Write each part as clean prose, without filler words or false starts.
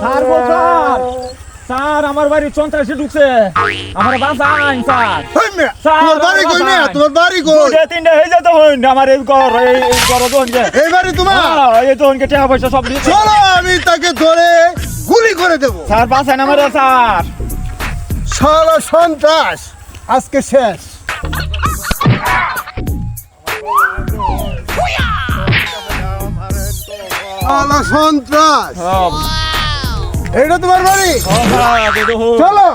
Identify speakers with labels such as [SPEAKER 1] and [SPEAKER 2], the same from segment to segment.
[SPEAKER 1] Sir গো sir, sir আমার বাড়ি সন্ত্রাসী ঢুকছে, আমার বাঁচান স্যার।
[SPEAKER 2] হই মিয়া,
[SPEAKER 1] স্যার,
[SPEAKER 2] তোমার বাড়ি কই
[SPEAKER 1] আমার
[SPEAKER 2] মিয়া?
[SPEAKER 1] ভাই।
[SPEAKER 2] তোমার বাড়ি কই?
[SPEAKER 1] দুইটা তিনটা হয়ে যেত হইন আমার এই ঘর এই ঘর দোনকে।
[SPEAKER 2] এই বাড়ি তোমার?
[SPEAKER 1] এই দোনকে টাকা পয়সা সব দিয়েছে।
[SPEAKER 2] চলো আমি তাকে ধরে গুলি করে দেব।
[SPEAKER 1] স্যার বাঁচান আমার স্যার।
[SPEAKER 2] শালা সন্ত্রাস আজকে শেষ। শালা সন্ত্রাস, এটা তোমার বাড়ি? চলো।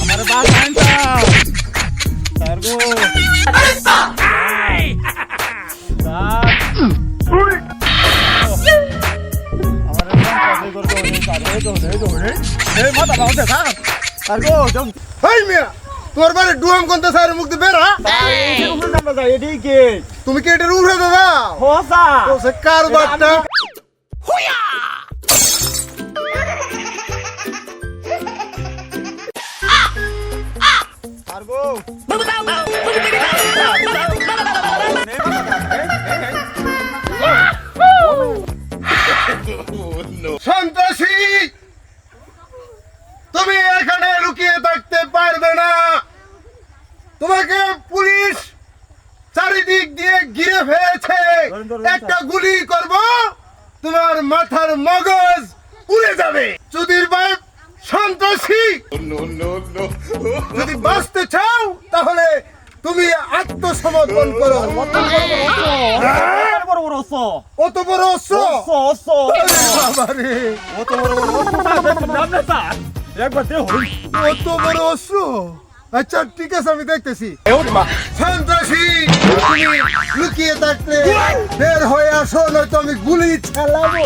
[SPEAKER 1] আমার বাঁচান স্যার। স্যার গো স্যার।
[SPEAKER 2] হই মিয়া, তোমার বাড়ি ডুয়াম কোন স্যার মুখ দিয়ে বেরা? তুমি কি এটার উঠে দাদা? ও সে কার বাটটা? সন্ত্রাসী, তুমি এখানে লুকিয়ে থাকতে পারবে না। তোমাকে পুলিশ চারিদিক দিয়ে ঘিরে ফেলেছে। একটা গুলি করব, তোমার মাথার মগজ উড়ে যাবে। চুদির ভাই সন্ত্রাসী, যদি বাঁচতে চাও তাহলে তুমি আত্মসমর্পণ করো। অত বড় অস্ত্র? আরে বাবারে, অত বড় অস্ত্র? আচ্ছা ঠিক আছে, আমি দেখতেছি। সন্ত্রাসী, তুমি লুকিয়ে থাকলে বের হয়ে আসো, নয়তো আমি গুলি চালাবো।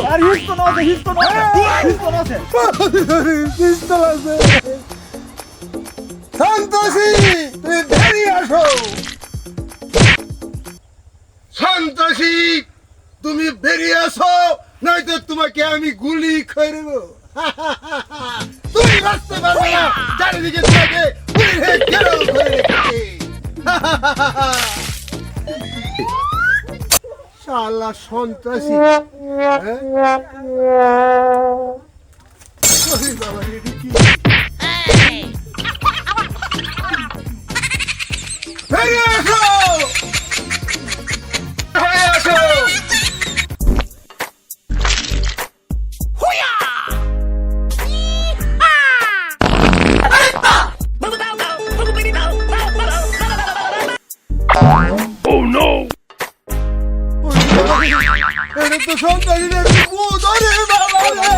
[SPEAKER 2] পিস্তল আছে। সন্ত্রাসী, তুমি বেরিয়ে আসো। সন্ত্রাসী, তুমি বেরিয়ে আসো, নয়তো তোমাকে আমি গুলি করে দেবো। তুমি বাঁচতে পারবে না, চারিদিকে তোমাকে পুলিশে ঘেরাও করে রেখেছে। শালা সন্ত্রাসী, হ্যাঁ? ওরে বাবা, এটা কি? বেরিয়ে আসো! বেরিয়ে আসো! এটা তো সন্ত্রাসীদের ভূত, ওরে বাবা রে!